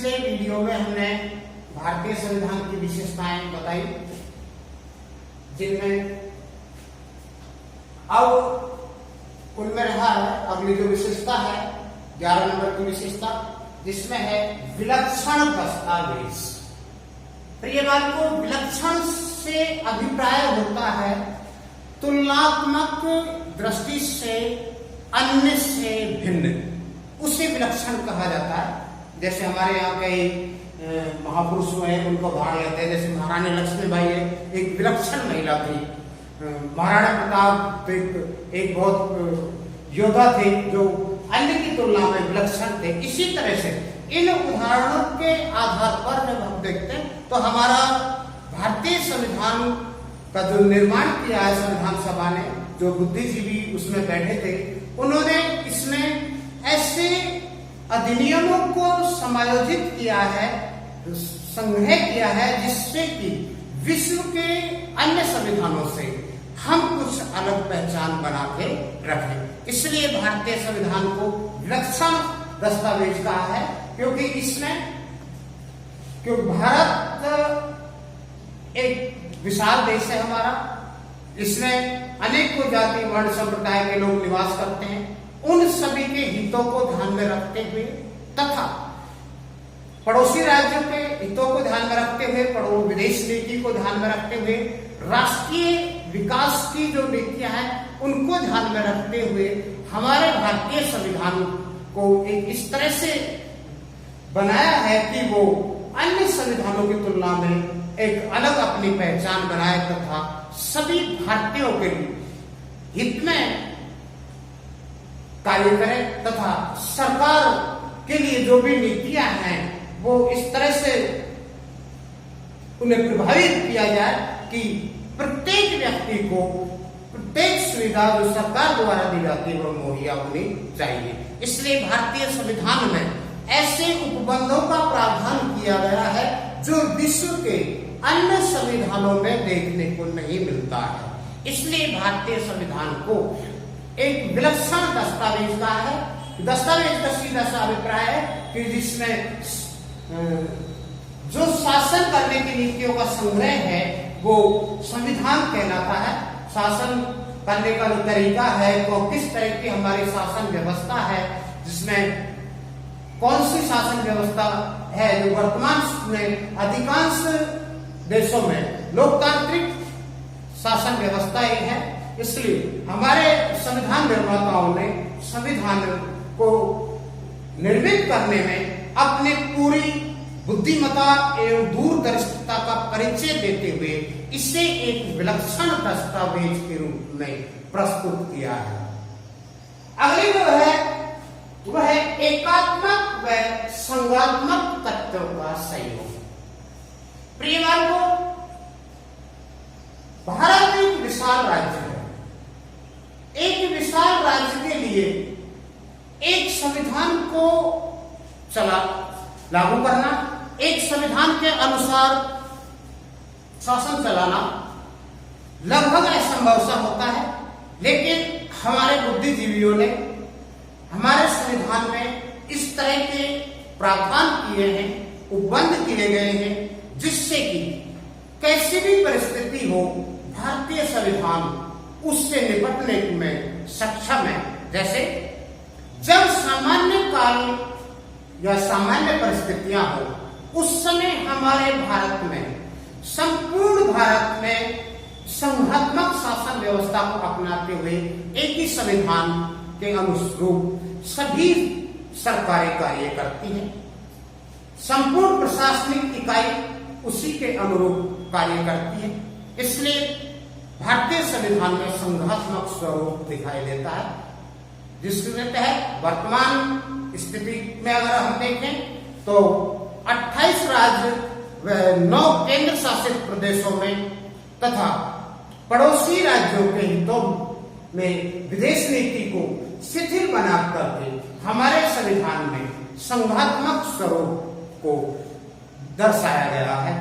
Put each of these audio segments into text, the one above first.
पिछले वीडियो में हमने भारतीय संविधान की विशेषताएं बताई, जिनमें अब उनमें रहा है अगली जो विशेषता है 11 नंबर की विशेषता, जिसमें है विलक्षण दस्तावेज। प्रिय बालकों, विलक्षण से अभिप्राय होता है तुलनात्मक दृष्टि से अन्य से भिन्न, उसे विलक्षण कहा जाता है। जैसे हमारे यहाँ कई महापुरुष हैं, उनको उदाहरण लेते हैं। जैसे महारानी लक्ष्मीबाई एक विलक्षण महिला थी। महाराणा प्रताप एक बहुत योद्धा थे जो अन्य की तुलना में विलक्षण थे। इसी तरह से इन उदाहरणों के आधार पर जब हम देखते हैं तो हमारा भारतीय संविधान का जो निर्माण किया है संविधान सभा ने, जो बुद्धिजीवी उसमें बैठे थे, उन्होंने इसमें ऐसे अधिनियमों को समायोजित किया है, संग्रह किया है, जिससे कि विश्व के अन्य संविधानों से हम कुछ अलग पहचान बना के रखें। इसलिए भारतीय संविधान को विलक्षण दस्तावेज कहा है, क्योंकि भारत एक विशाल देश है हमारा। इसमें अनेकों जाति वर्ण संप्रदाय के लोग निवास करते हैं। उन सभी के हितों को ध्यान में रखते हुए तथा पड़ोसी राज्यों के हितों को ध्यान में रखते हुए, विदेश नीति को ध्यान में रखते हुए, राष्ट्रीय विकास की जो नीतियां हैं उनको ध्यान में रखते हुए हमारे भारतीय संविधान को एक इस तरह से बनाया है कि वो अन्य संविधानों की तुलना में एक अलग अपनी पहचान बनाए तथा सभी भारतीयों के हित में कार्य करें तथा सरकार के लिए जो भी नीतियां हैं वो इस तरह से उन्हें प्रभावित किया जाए कि प्रत्येक व्यक्ति को प्रत्येक सुविधा जो सरकार द्वारा दी जाती है वो मुहैया होनी चाहिए। इसलिए भारतीय संविधान में ऐसे उपबंधों का प्रावधान किया गया है जो विश्व के अन्य संविधानों में देखने को नहीं मिलता है। इसलिए भारतीय संविधान को एक विलक्षण दस्तावेज का है। दस्तावेज का सीधा सा अभिप्राय है कि जिसमें जो शासन करने की नीतियों का संग्रह है वो संविधान कहलाता है। शासन करने का जो तरीका है वो किस तरह की हमारी शासन व्यवस्था है, जिसमें कौन सी शासन व्यवस्था है जो वर्तमान में अधिकांश देशों में लोकतांत्रिक शासन व्यवस्था ही है। इसलिए हमारे संविधान निर्माताओं ने संविधान को निर्मित करने में अपने पूरी बुद्धिमत्ता एवं दूरदर्शिता का परिचय देते हुए इसे एक विलक्षण दस्तावेज के रूप में प्रस्तुत किया है। अगली जो है वह है एकात्मक व संघात्मक तत्वों का संयोग। प्रिय बालकों, भारत एक विशाल राज्य है। एक विशाल राज्य के लिए एक संविधान को लागू करना, एक संविधान के अनुसार शासन चलाना लगभग असंभव सा होता है। लेकिन हमारे बुद्धिजीवियों ने हमारे संविधान में इस तरह के प्रावधान किए हैं, उपबंध किए गए हैं, जिससे कि कैसी भी परिस्थिति हो भारतीय संविधान उससे निपटने में सक्षम है। जैसे जब सामान्य काल या सामान्य परिस्थितियां हो, उस समय हमारे भारत में, संपूर्ण भारत में संघात्मक शासन व्यवस्था को अपनाते हुए एक ही संविधान के अनुरूप सभी सरकारें कार्य करती हैं। संपूर्ण प्रशासनिक इकाई उसी के अनुरूप कार्य करती है। इसलिए भारतीय संविधान में संघात्मक स्वरूप दिखाई देता है, जिसके तहत वर्तमान स्थिति में अगर हम देखें तो 28 राज्य व 9 केंद्र शासित प्रदेशों में तथा पड़ोसी राज्यों के हितों में विदेश नीति को शिथिल बना करके हमारे संविधान में संघात्मक स्वरूप को दर्शाया गया है।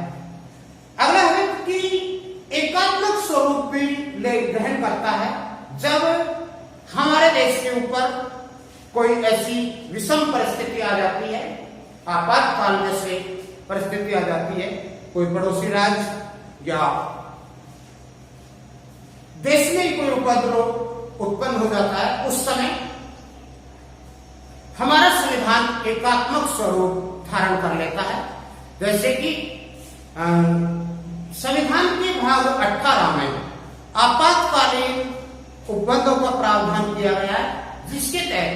अगला है कि एकात्मक स्वरूप भी ग्रहण करता है जब हमारे देश के ऊपर कोई ऐसी विषम परिस्थिति आ जाती है आपातकाल जैसे परिस्थिति आ जाती है, कोई पड़ोसी राज्य या देश में ही कोई उपद्रव उत्पन्न हो जाता है, उस समय हमारा संविधान एकात्मक स्वरूप धारण कर लेता है। जैसे कि संविधान के भाग 18 में आपातकालीन उपबंधों का प्रावधान किया गया है, जिसके तहत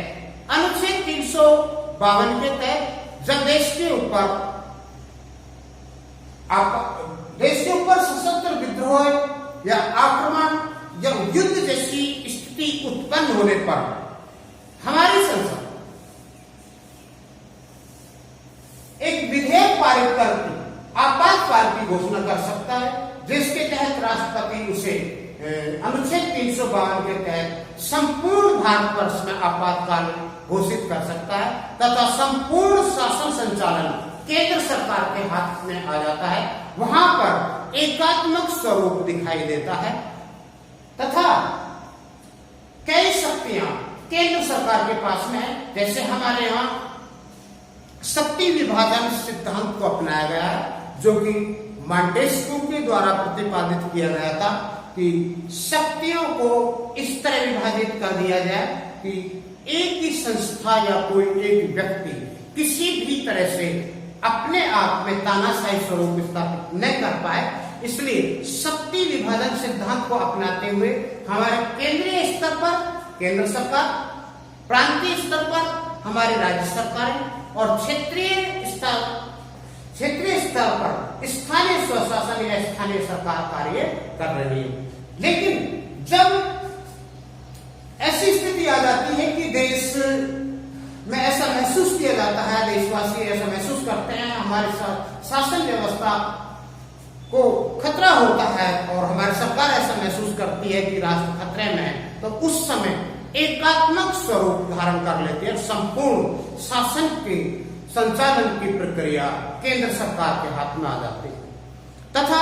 अनुच्छेद 352 के तहत जब देश के ऊपर सशस्त्र विद्रोह या आक्रमण या युद्ध जैसी स्थिति उत्पन्न होने पर हमारी संसद एक विधेयक पारित करके आपातकाल की घोषणा कर सकता है, जिसके तहत राष्ट्रपति उसे अनुच्छेद 352 के तहत संपूर्ण भारतवर्ष में आपातकाल घोषित कर सकता है तथा संपूर्ण शासन संचालन केंद्र सरकार के हाथ में आ जाता है। वहां पर एकात्मक स्वरूप दिखाई देता है तथा कई शक्तियां केंद्र सरकार के पास में है। जैसे हमारे यहाँ शक्ति विभाजन सिद्धांत को अपनाया गया है, जो कि मॉन्टेस्क्यू के द्वारा प्रतिपादित किया गया था कि शक्तियों को इस तरह विभाजित कर दिया जाए कि एक ही संस्था या कोई एक व्यक्ति किसी भी तरह से अपने आप में तानाशाही स्वरूप स्थापित नहीं कर पाए। इसलिए शक्ति विभाजन सिद्धांत को अपनाते हुए हमारे केंद्रीय स्तर पर केंद्र सरकार, प्रांतीय स्तर पर हमारी राज्य सरकारें और क्षेत्रीय स्तर पर स्थानीय स्वशासन या स्थानीय सरकार कार्य कर रही है। लेकिन जब ऐसी स्थिति आ जाती है कि देश में ऐसा महसूस किया जाता है, देशवासी ऐसा महसूस करते हैं, हमारे शासन व्यवस्था को खतरा होता है और हमारी सरकार ऐसा महसूस करती है कि राष्ट्र खतरे में है, तो उस समय एकात्मक स्वरूप धारण कर लेती है। संपूर्ण शासन के संचालन की प्रक्रिया केंद्र सरकार के हाथ में आ जाती है तथा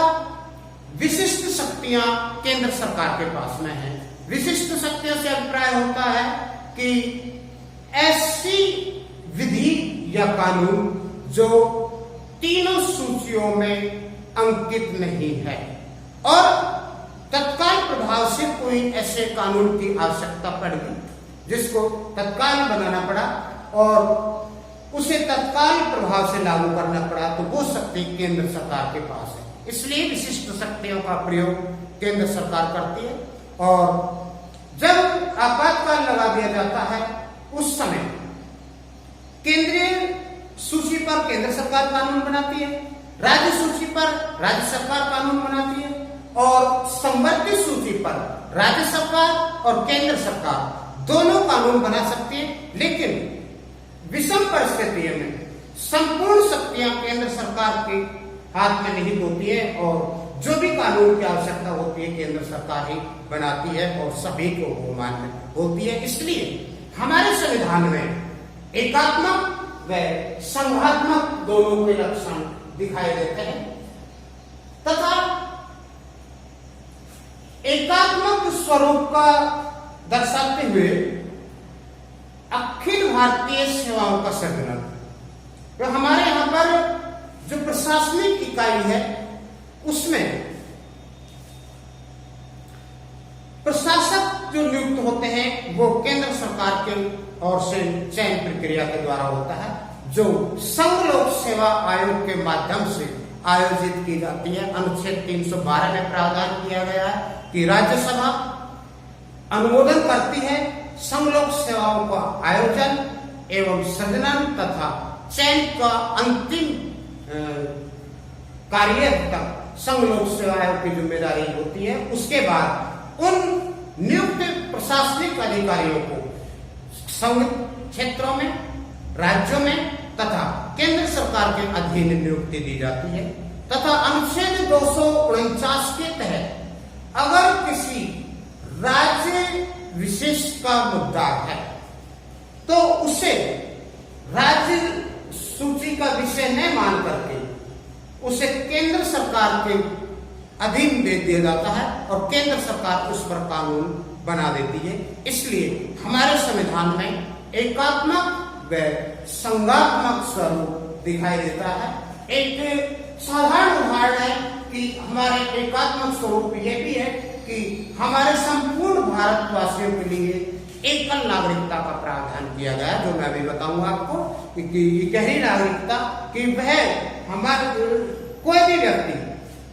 विशिष्ट शक्तियां केंद्र सरकार के पास में हैं। विशिष्ट शक्तियों से अभिप्राय होता है कि ऐसी विधि या कानून जो तीनों सूचियों में अंकित नहीं है और तत्काल प्रभाव से कोई ऐसे कानून की आवश्यकता पड़ गई जिसको तत्काल बनाना पड़ा और उसे तत्काल प्रभाव से लागू करना पड़ा, तो वो शक्ति केंद्र सरकार के पास है। इसलिए विशिष्ट शक्तियों का प्रयोग केंद्र सरकार करती है और जब आपातकाल लगा दिया जाता है उस समय केंद्रीय सूची पर केंद्र सरकार कानून बनाती है, राज्य सूची पर राज्य सरकार कानून बनाती है और संवर्ती सूची पर राज्य सरकार और केंद्र सरकार दोनों कानून बना सकती है। लेकिन विषम परिस्थितियों में संपूर्ण शक्तियां केंद्र सरकार के हाथ में निहित होती है और जो भी कानून की आवश्यकता होती है केंद्र सरकार ही बनाती है और सभी को वो मान्य होती है। इसलिए हमारे संविधान में एकात्मक व संघात्मक दोनों के लक्षण दिखाई देते हैं तथा एकात्मक स्वरूप का दर्शाते हुए अखिल भारतीय सेवाओं का संगठन, तो हमारे यहां पर जो प्रशासनिक इकाई है उसमें प्रशासक जो नियुक्त होते हैं वो केंद्र सरकार के ओर से चयन प्रक्रिया के द्वारा होता है, जो संघ लोक सेवा आयोग के माध्यम से आयोजित की जाती है। अनुच्छेद 312 में प्रावधान किया गया है कि राज्यसभा अनुमोदन करती है संघ लोक सेवाओं का आयोजन एवं सृजन तथा चयन का अंतिम कार्य तक संघ लोक सेवा आयोग की जिम्मेदारी होती है। उसके बाद उन नियुक्त प्रशासनिक अधिकारियों को संघ क्षेत्रों में, राज्यों में तथा केंद्र सरकार के अधीन नियुक्ति दी जाती है तथा अनुच्छेद 249 के तहत अगर किसी राज्य विशेष का मुद्दा है तो उसे राज्य सूची का विषय न मान करके उसे केंद्र सरकार के अधीन दे दिया जाता है और केंद्र सरकार उस पर कानून बना देती है। इसलिए हमारे संविधान में एकात्मक व संघात्मक स्वरूप दिखाई देता है। एक साधारण उदाहरण है कि हमारे एकात्मक स्वरूप ये भी है कि हमारे संपूर्ण भारतवासियों के लिए एकल नागरिकता का प्रावधान किया गया, जो मैं अभी बताऊंगा आपको कि गहरी नागरिकता कि वह हमारे कोई भी व्यक्ति,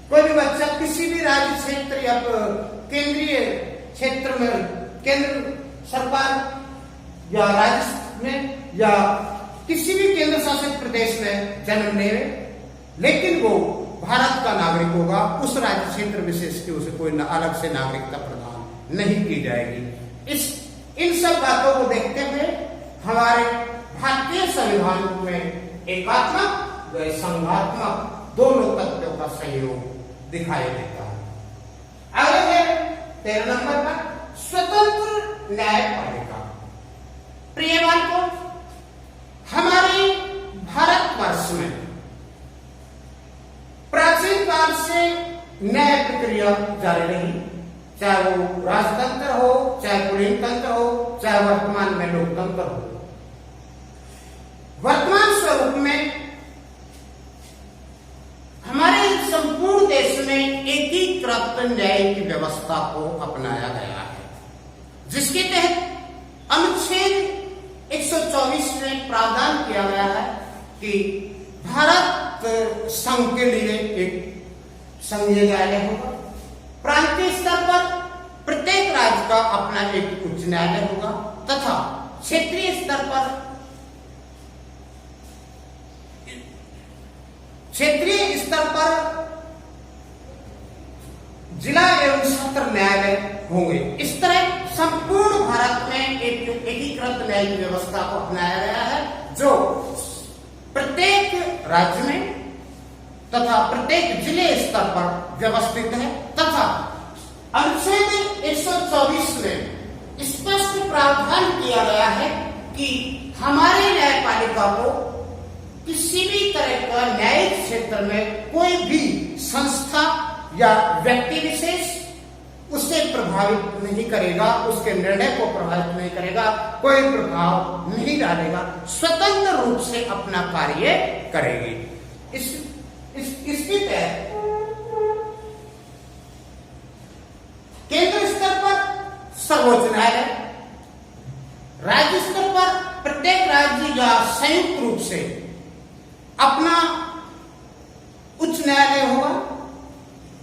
कोई भी बच्चा किसी भी राज्य क्षेत्र या केंद्रीय क्षेत्र में, केंद्र सरकार या राज्य में या किसी भी केंद्र शासित प्रदेश में जन्म ले, लेकिन वो भारत का नागरिक होगा, उस राज्य क्षेत्र विशेष की उसे कोई अलग से नागरिकता प्रदान नहीं की जाएगी। इन सब बातों को देखते हुए हमारे भारतीय संविधान में एकात्मक व संघात्मक दोनों तत्वों का सहयोग दिखाई देता है। आगे है 13 नंबर पर स्वतंत्र न्यायपालिका। प्रिय बातों, हमारे भारतवर्ष में प्राचीन काल से न्याय प्रक्रिया जारी रही, चाहे वो राजतंत्र हो, चाहे कुलीन तंत्र हो, चाहे वर्तमान में लोकतंत्र हो। वर्तमान स्वरूप में हमारे संपूर्ण देश में एकीकृत न्याय की व्यवस्था को अपनाया गया है, जिसके तहत अनुच्छेद 124 में प्रावधान किया गया है कि भारत संघ के लिए एक संघीय न्यायालय होगा, प्रांतीय स्तर पर प्रत्येक राज्य का अपना एक उच्च न्यायालय होगा तथा क्षेत्रीय स्तर पर जिला एवं सत्र न्यायालय होंगे। इस तरह संपूर्ण भारत में एक एकीकृत न्याय व्यवस्था को अपनाया गया है, जो प्रत्येक राज्य में तथा प्रत्येक जिले स्तर पर व्यवस्थित है तथा अनुच्छेद 124 में स्पष्ट प्रावधान किया गया है कि हमारे न्यायपालिका को किसी भी तरह का न्यायिक क्षेत्र में कोई भी संस्था या व्यक्ति विशेष उससे प्रभावित नहीं करेगा, उसके निर्णय को प्रभावित नहीं करेगा, कोई प्रभाव नहीं डालेगा, स्वतंत्र रूप से अपना कार्य करेगी। इसके तहत केंद्र स्तर पर सर्वोच्च न्यायालय, राज्य स्तर पर प्रत्येक राज्य या संयुक्त रूप से अपना उच्च न्यायालय होगा।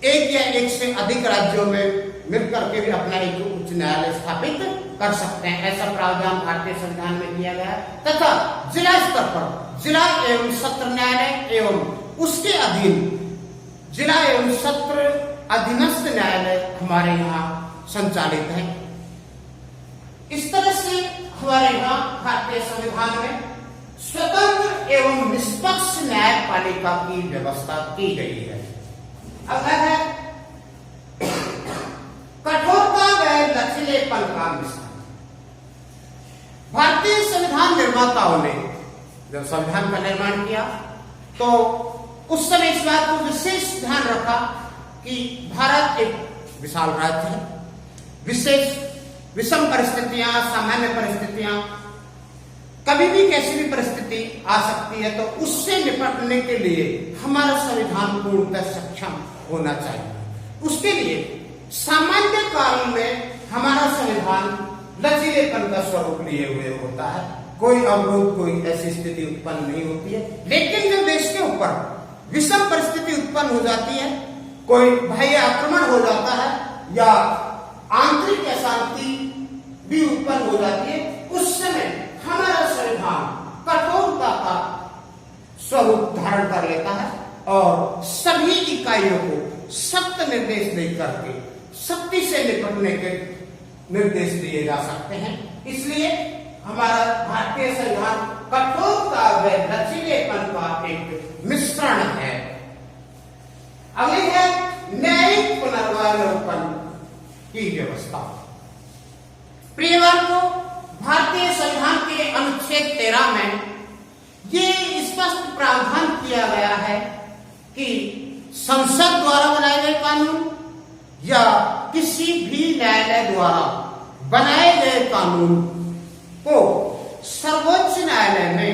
एक या एक से अधिक राज्यों में मिलकर के भी अपना एक उच्च न्यायालय स्थापित कर सकते हैं, ऐसा प्रावधान भारतीय संविधान में किया गया है। तथा जिला स्तर पर जिला एवं सत्र न्यायालय एवं उसके अधीन जिला एवं सत्र अधीनस्थ न्यायालय हमारे यहाँ संचालित है। इस तरह से हमारे यहाँ भारतीय संविधान में स्वतंत्र एवं निष्पक्ष न्यायपालिका की व्यवस्था की गई है। अगला है कठोरता व लचीलेपन का मिश्रण। भारतीय संविधान निर्माताओं ने जब संविधान का निर्माण किया तो उस समय इस बात को विशेष ध्यान रखा कि भारत एक विशाल राज्य है, विशेष विषम परिस्थितियां, सामान्य परिस्थितियां, कभी भी कैसी भी परिस्थिति आ सकती है, तो उससे निपटने के लिए हमारा संविधान पूर्णतः सक्षम होना चाहिए। उसके लिए सामान्य काल में हमारा संविधान लचीलेपन का स्वरूप लिए हुए होता है, कोई अवरोध, कोई ऐसी स्थिति उत्पन्न नहीं होती है। लेकिन जब देश के ऊपर विषम परिस्थिति उत्पन्न हो जाती है, कोई बाह्य आक्रमण हो जाता है या आंतरिक अशांति भी उत्पन्न हो जाती है, उस समय हमारा संविधान कठोरता का स्वरूप धारण कर लेता है और सभी इकाइयों को सख्त निर्देश देकर के सख्ती से निपटने के निर्देश दिए जा सकते हैं। इसलिए हमारा भारतीय संविधान कठोरता व लचीलेपन का एक मिश्रण है। अगली है न्यायिक पुनर्वालोकन की व्यवस्था। प्रियवार को भारतीय संविधान के अनुच्छेद 13 में ये स्पष्ट प्रावधान किया गया है कि संसद द्वारा बनाए गए कानून या किसी भी न्यायालय द्वारा बनाए गए कानून को सर्वोच्च न्यायालय में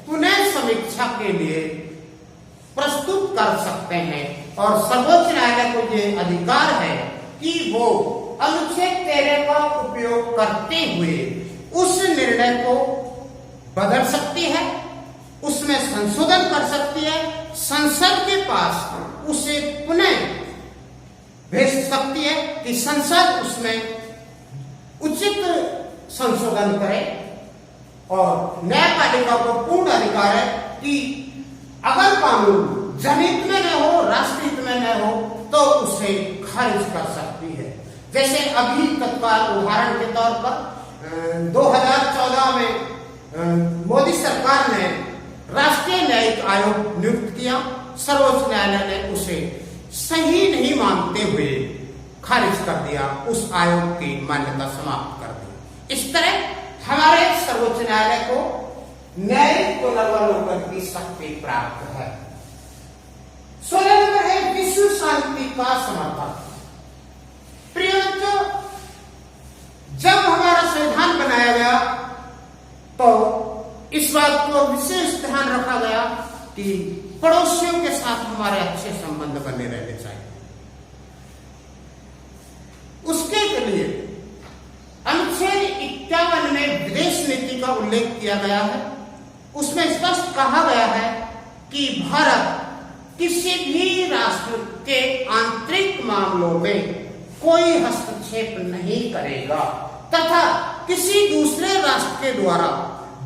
पुनः समीक्षा के लिए प्रस्तुत कर सकते हैं और सर्वोच्च न्यायालय को ये अधिकार है कि वो अनुच्छेद 13 का उपयोग करते हुए उस निर्णय को बदल सकती है, उसमें संशोधन कर सकती है, संसद के पास उसे पुनः भेज सकती है कि संसद उसमें उचित संशोधन करे। और न्यायपालिका को पूर्ण अधिकार है कि अगर कानून जनहित में न हो, राष्ट्रहित में न हो, तो उसे खारिज कर सकती है। जैसे अभी तत्काल उदाहरण के तौर पर 2014 में मोदी सरकार ने राष्ट्रीय न्यायिक आयोग नियुक्त किया, सर्वोच्च न्यायालय ने उसे सही नहीं मानते हुए खारिज कर दिया, उस आयोग की मान्यता समाप्त कर दी। इस तरह हमारे सर्वोच्च न्यायालय को न्यायिक पुनर्वलोकन की शक्ति प्राप्त है। 16 नंबर है विश्व शांति का समर्थन। प्रिय बच्चों, जब हमारा संविधान बनाया गया तो इस बात को विशेष ध्यान रखा गया कि पड़ोसियों के साथ हमारे अच्छे संबंध बने रहने चाहिए। उसके लिए अनुच्छेद 51 में विदेश नीति का उल्लेख किया गया है। उसमें स्पष्ट कहा गया है कि भारत किसी भी राष्ट्र के आंतरिक मामलों में कोई हस्तक्षेप नहीं करेगा तथा किसी दूसरे राष्ट्र के द्वारा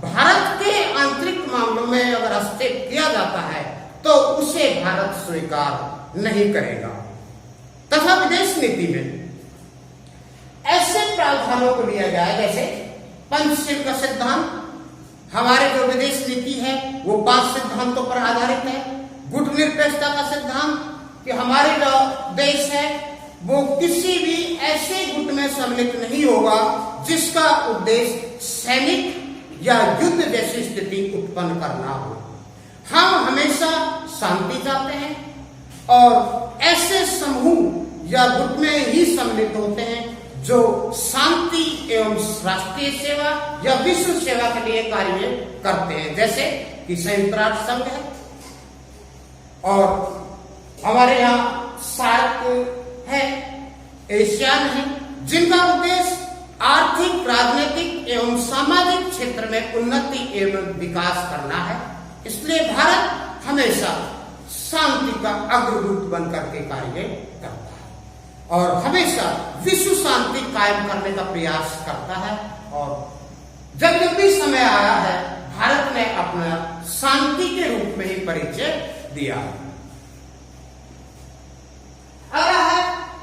भारत के आंतरिक मामलों में अगर हस्तक्षेप किया जाता है तो उसे भारत स्वीकार नहीं करेगा। तथा विदेश नीति में ऐसे प्रावधानों को लिया जाए जैसे पंचशील का सिद्धांत। हमारे जो विदेश नीति है वो 5 सिद्धांतों पर आधारित है। गुटनिरपेक्षता का सिद्धांत कि हमारे जो देश है वो किसी भी ऐसे गुट में सम्मिलित नहीं होगा जिसका उद्देश्य सैनिक या युद्ध जैसी स्थिति उत्पन्न करना हो। हम हमेशा शांति चाहते हैं और ऐसे समूह या गुट में ही सम्मिलित होते हैं जो शांति एवं राष्ट्रीय सेवा या विश्व सेवा के लिए कार्य करते हैं, जैसे कि संयुक्त राष्ट्र संघ है और हमारे यहाँ सार्क है, एशियान है, जिनका उद्देश्य आर्थिक, राजनीतिक एवं सामाजिक क्षेत्र में उन्नति एवं विकास करना है। इसलिए भारत हमेशा शांति का अग्रदूत बनकर के कार्य करता है और हमेशा विश्व शांति कायम करने का प्रयास करता है। और जब भी समय आया है भारत ने अपना शांति के रूप में ही परिचय दिया। अगला है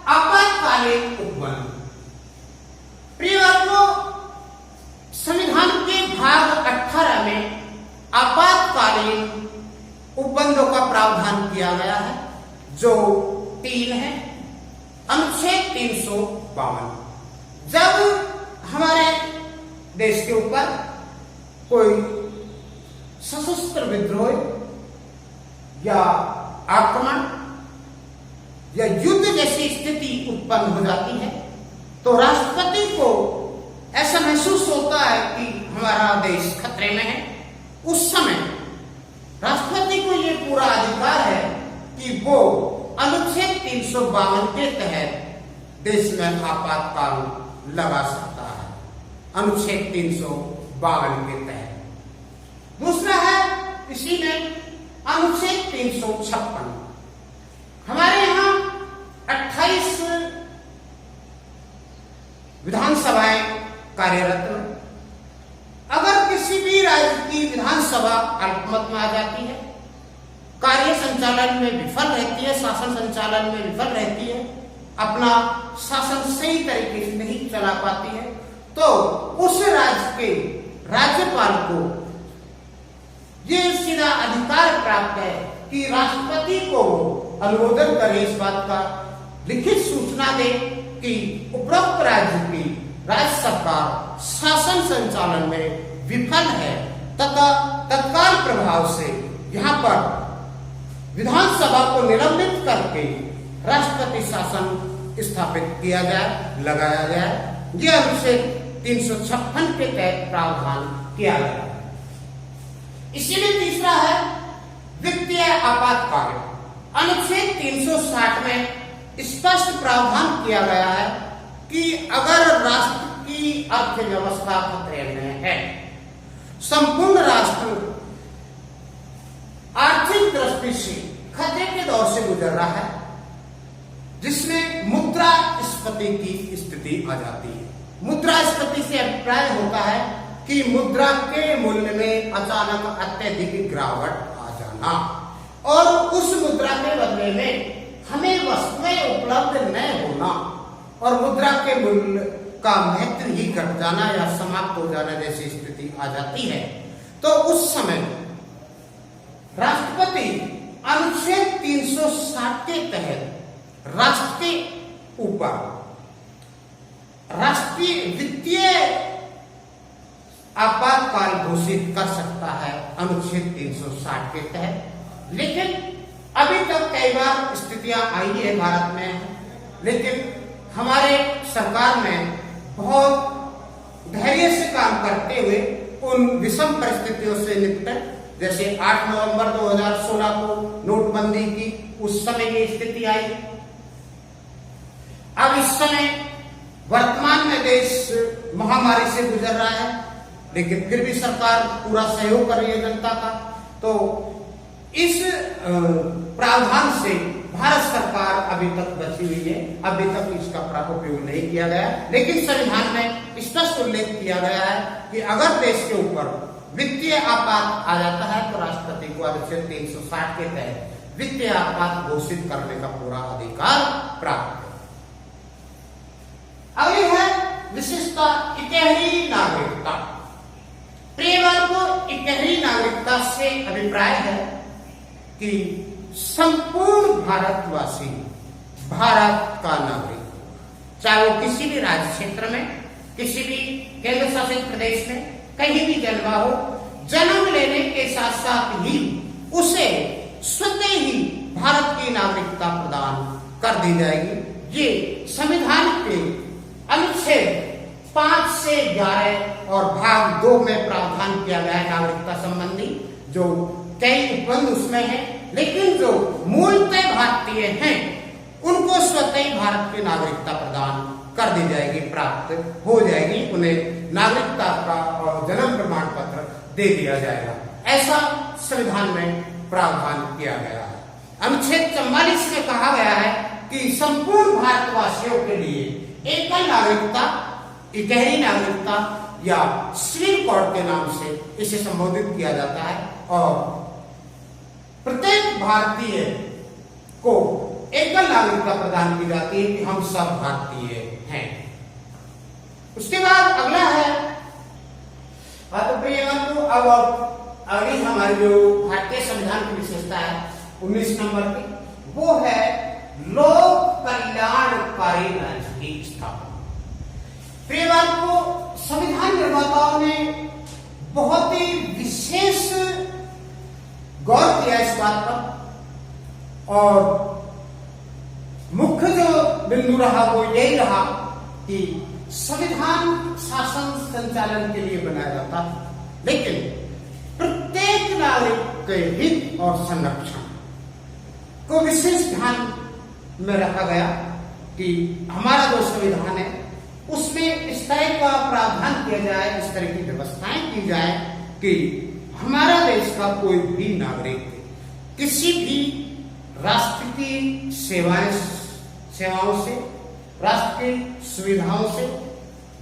आपातकालीन उपबंध। प्रिय बच्चों, संविधान के भाग 18 में आपातकालीन उपबंधों का प्रावधान किया गया है जो 3 है। अनुच्छेद 352, जब हमारे देश के ऊपर कोई सशस्त्र विद्रोह या आक्रमण या युद्ध जैसी स्थिति उत्पन्न हो जाती है तो राष्ट्रपति को ऐसा महसूस होता है कि हमारा देश खतरे में है। उस समय राष्ट्रपति को यह पूरा अधिकार है कि वो अनुच्छेद 352 के तहत देश में आपातकाल लगा सकता है, अनुच्छेद 352 के तहत। दूसरा है इसी में अनुच्छेद 356। हमारे यहाँ 28 विधानसभाएं कार्यरत हैं। अगर किसी भी राज्य की विधानसभा अल्पमत में आ जाती है, कार्य संचालन में विफल रहती है, शासन संचालन में विफल रहती है, अपना शासन सही तरीके से नहीं चला पाती है, तो उस राज्य के राज्यपाल को ये सीधा अधिकार प्राप्त है कि राष्ट्रपति को अनुमोदन करे, इस बात का लिखित सूचना दे कि उपरोक्त राज्य की राज्य सरकार शासन संचालन में विफल है तथा तत्काल प्रभाव से यहाँ पर विधानसभा को निलंबित करके राष्ट्रपति शासन स्थापित किया जाए, लगाया जाए। यह अनुच्छेद 356 के तहत प्रावधान किया गया। इसीलिए तीसरा है वित्तीय आपातकाल। अनुच्छेद 360 में स्पष्ट प्रावधान किया गया है कि अगर राष्ट्र की अर्थव्यवस्था खतरे में है, संपूर्ण राष्ट्र आर्थिक दृष्टि से खतरे के दौर से गुजर रहा है, जिसमें मुद्रास्फीति की स्थिति आ जाती है। मुद्रास्फीति से अभिप्राय होता है कि मुद्रा के मूल्य में अचानक अत्यधिक गिरावट आ जाना और उस मुद्रा के बदले में हमें वस्तुएं उपलब्ध न होना और मुद्रा के मूल्य का महत्व ही घट जाना या समाप्त हो जाना जैसी स्थिति आ जाती है। तो उस समय राष्ट्रपति अनुच्छेद 360 के तहत राष्ट्र के ऊपर राष्ट्रीय वित्तीय आपातकाल घोषित कर सकता है अनुच्छेद 360 के तहत। लेकिन अभी तक कई बार स्थितियां आई है भारत में, लेकिन हमारे सरकार ने बहुत धैर्य से काम करते हुए उन विषम परिस्थितियों से निपटे। जैसे 8 नवंबर 2016 को नोटबंदी की उस समय की स्थिति आई। अब इस समय वर्तमान में देश महामारी से गुजर रहा है, लेकिन फिर भी सरकार पूरा सहयोग कर रही है जनता का। तो इस प्रावधान से भारत सरकार अभी तक बची हुई है, अभी तक इसका उपयोग नहीं किया गया। लेकिन संविधान में स्पष्ट उल्लेख किया गया है कि अगर देश के ऊपर वित्तीय आपात आ जाता है तो राष्ट्रपति को अनुच्छेद 360 के तहत वित्तीय आपात घोषित करने का पूरा अधिकार प्राप्त है। अगली है विशेषता इकहरी नागरिकता। प्रियवार को इकहरी नागरिकता से अभिप्राय है कि संपूर्ण भारतवासी भारत का नागरिक, चाहे वो किसी भी राज्य क्षेत्र में, किसी भी केंद्र शासित प्रदेश में कहीं भी जन्मा हो, जन्म लेने के साथ साथ ही उसे स्वतः ही भारत की नागरिकता प्रदान कर दी जाएगी। ये संविधान के अनुच्छेद 5 से 11 और भाग 2 में प्रावधान किया गया है नागरिकता संबंधी, जो कई उपबंध उसमें है। लेकिन जो मूलतः भारतीय हैं उनको स्वतः ही भारत की नागरिकता प्रदान कर दी जाएगी, प्राप्त हो जाएगी, उन्हें नागरिकता का और जन्म प्रमाण पत्र दे दिया जाएगा। ऐसा संविधान में प्रावधान किया गया है। अनुच्छेद 44 में कहा गया है कि संपूर्ण भारतवासियों के लिए एकल नागरिकता, इकहरी नागरिकता या सिविल कोड के नाम से इसे संबोधित किया जाता है और प्रत्येक भारतीय को एकल नागरिकता प्रदान की जाती है कि हम सब भारतीय हैं। उसके बाद अगला है अब अगली हमारी जो भारतीय संविधान की विशेषता है 19 नंबर की, वो है लोक कल्याणकारी राज्य की स्थापना। प्रियवार को संविधान निर्माताओं ने बहुत ही विशेष गौर किया इस बात पर और मुख्य जो बिंदु रहा वो यही रहा कि संविधान शासन संचालन के लिए बनाया जाता है, लेकिन प्रत्येक नागरिक के हित और संरक्षण को विशेष ध्यान में रखा गया कि हमारा जो संविधान है उसमें इस तरह का प्रावधान किया जाए, इस तरह की व्यवस्थाएं की जाए कि हमारा देश का कोई भी नागरिक किसी भी राष्ट्र की सेवाओं से, राष्ट्र की सुविधाओं से,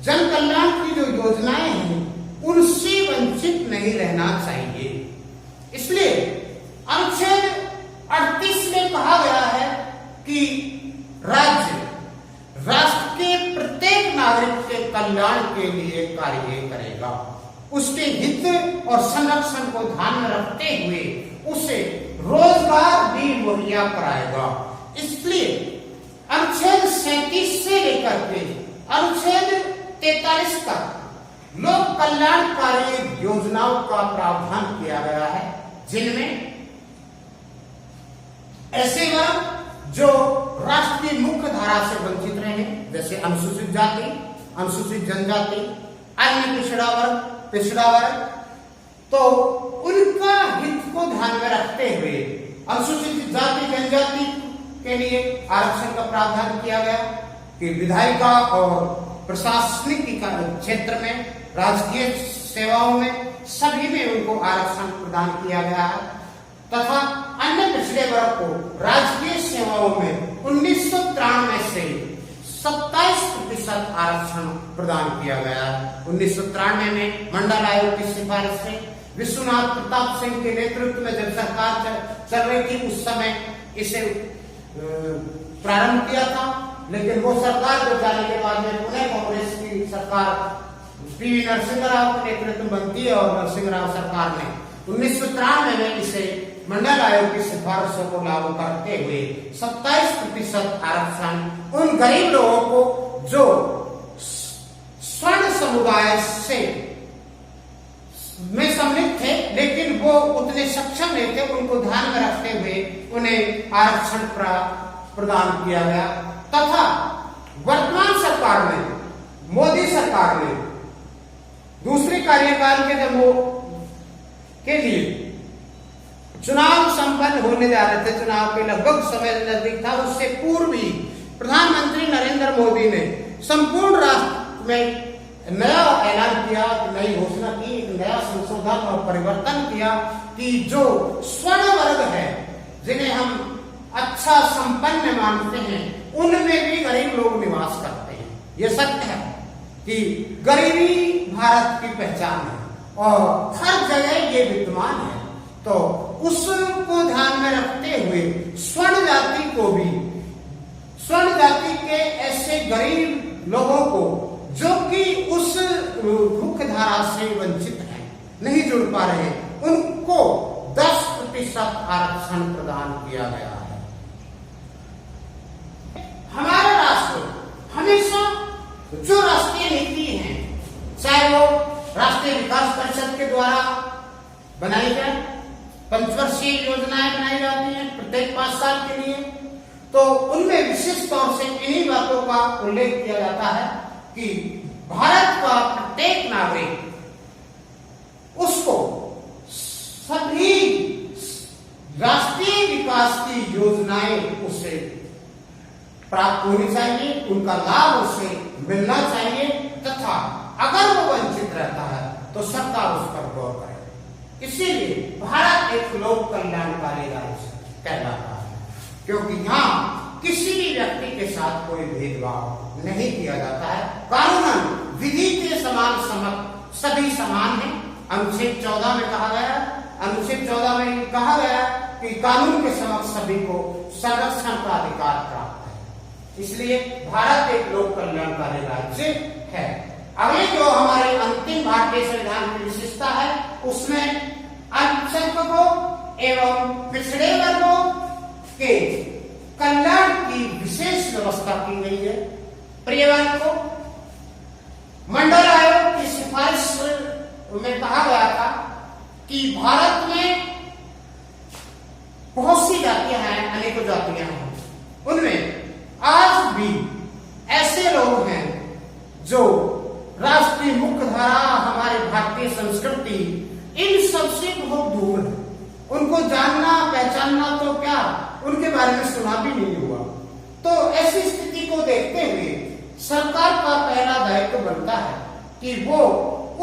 जन कल्याण की जो योजनाएं हैं उनसे वंचित नहीं रहना चाहिए। इसलिए अनुच्छेद 38 में कहा गया है कि राज्य राष्ट्र के प्रत्येक नागरिक के कल्याण के लिए कार्य करेगा, उसके हित और संरक्षण को ध्यान में रखते हुए उसे रोजगार भी मुहैया कराएगा। इसलिए अनुच्छेद 37 से लेकर के अनुच्छेद 43 तक लोक कल्याणकारी योजनाओं का प्रावधान किया गया है, जिनमें ऐसे वर्ग जो राष्ट्र की मुख्य धारा से वंचित रहे, जैसे अनुसूचित जाति, अनुसूचित जनजाति, अन्य पिछड़ा वर्ग, तो उनका हित को ध्यान में रखते हुए अनुसूचित जाति जनजाति के लिए आरक्षण का प्रावधान किया गया कि विधायिका और प्रशासनिक क्षेत्र में, राजकीय सेवाओं में, सभी में उनको आरक्षण प्रदान किया गया है तथा अन्य पिछड़े वर्ग को राजकीय सेवाओं में 1993 से 27% आरक्षण प्रदान किया गया है। 1993 में मंडल आयोग की सिफारिश से विश्वनाथ प्रताप सिंह के नेतृत्व में जब सरकार चल रही थी उस समय इसे प्रारंभ किया था, लेकिन वो सरकार को जाने के बाद में पुनः कांग्रेस की सरकार पीवी नरसिंह राव के नेतृत्व में बनती है और नरसिंह राव सरकार ने 1993 में इसे मंडल आयोग की सिफारिशों को लागू करते हुए 27% आरक्षण उन गरीब लोगों को जो स्वर्ण समुदाय से में सम्मिलित थे लेकिन वो उतने सक्षम नहीं थे, उनको ध्यान में रखते हुए उन्हें आरक्षण प्रदान किया गया तथा वर्तमान सरकार ने, मोदी सरकार ने दूसरे कार्यकाल के जब वो के लिए चुनाव संपन्न होने जा रहे थे, चुनाव के लगभग समय नजदीक था, उससे पूर्व ही प्रधानमंत्री नरेंद्र मोदी ने संपूर्ण राष्ट्र में नया ऐलान किया, नई घोषणा की, नया संशोधन और परिवर्तन किया कि जो स्वर्ण वर्ग है जिन्हें हम अच्छा संपन्न मानते हैं उनमें भी गरीब लोग निवास करते हैं। ये सत्य है कि गरीबी भारत की पहचान है और हर जगह ये विद्यमान है, तो उसको ध्यान में रखते हुए स्वर्ण जाति को भी, स्वर्ण जाति के ऐसे गरीब लोगों को जो कि उस मुख्य धारा से वंचित हैं, नहीं जुड़ पा रहे, उनको 10% आरक्षण प्रदान किया गया है। हमारा राष्ट्र हमेशा जो राष्ट्रीय नीति है, चाहे वो राष्ट्रीय विकास परिषद के द्वारा बनाई जाए, पंचवर्षीय योजनाएं बनाई जाती हैं प्रत्येक 5 साल के लिए, तो उनमें विशेष तौर से इन्हीं बातों का उल्लेख किया जाता है कि भारत का प्रत्येक नागरिक उसको सभी राष्ट्रीय विकास की योजनाएं उसे प्राप्त होनी चाहिए, उनका लाभ उसे मिलना चाहिए तथा अगर वो वंचित रहता है तो सरकार उस पर गौर करे। इसीलिए भारत एक लोक कल्याणकारी राज्य कहलाता है, क्योंकि यहाँ किसी भी व्यक्ति के साथ कोई भेदभाव नहीं किया जाता है। कानूनन विधि के समान समक्ष सभी समान हैं। अनुच्छेद 14 में कहा गया, अनुच्छेद 14 में कहा गया कि कानून के समक्ष सभी को संरक्षण का अधिकार प्राप्त है। इसलिए भारत एक लोक कल्याणकारी राज्य है। अगले जो हमारे अंतिम भारतीय संविधान की विशेषता है उसमें अल्पसंख्यकों एवं पिछड़े वर्गों के कल्याण की विशेष व्यवस्था की गई है। प्रियवान को मंडल आयोग की सिफारिश में कहा गया था कि भारत में बहुत सी जातियां हैं, अनेकों जातियां हैं, उनमें आज भी ऐसे लोग हैं जो राष्ट्रीय मुख्यधारा, हमारे भारतीय संस्कृति, इन सबसे बहुत दूर है। उनको जानना पहचानना तो क्या, उनके बारे में सुना भी नहीं हुआ। तो ऐसी स्थिति को देखते हुए सरकार का पहला दायित्व बनता है कि वो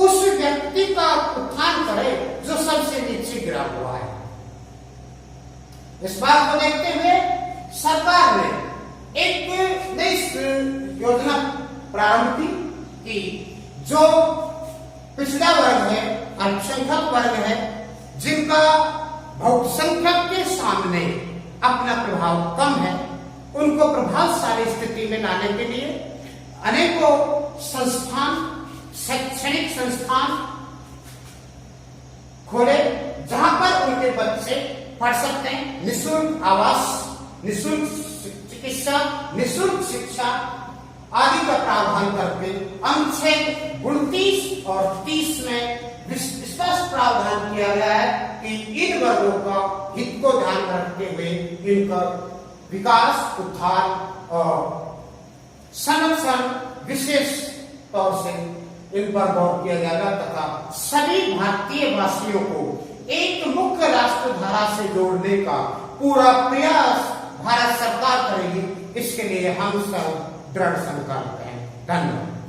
उस व्यक्ति का उत्थान करे जो सबसे नीचे गिरा हुआ है। इस बात को देखते हुए सरकार ने एक नई योजना प्रारंभ की कि जो पिछड़ा वर्ग है, अल्पसंख्यक वर्ग है, जिनका बहुसंख्यक के सामने अपना प्रभाव कम है, उनको प्रभावशाली स्थिति में लाने के लिए अनेकों संस्थान, शैक्षणिक संस्थान खोले जहां पर उनके बच्चे पढ़ सकते हैं। निःशुल्क आवास, निःशुल्क चिकित्सा, निःशुल्क शिक्षा आदि का प्रावधान करके अनुच्छेद 29 और 30 में स्पष्ट प्रावधान किया गया है कि इन वर्गों का हित को ध्यान में रखते हुए इनका विकास, उत्थान और संरक्षण विशेष तौर से इन पर गौर किया जाएगा तथा सभी भारतीय वासियों को एक मुख्य राष्ट्र धारा से जोड़ने का पूरा प्रयास भारत सरकार करेगी। इसके लिए हम सब दृढ़ संकल्प हैं। धन्यवाद।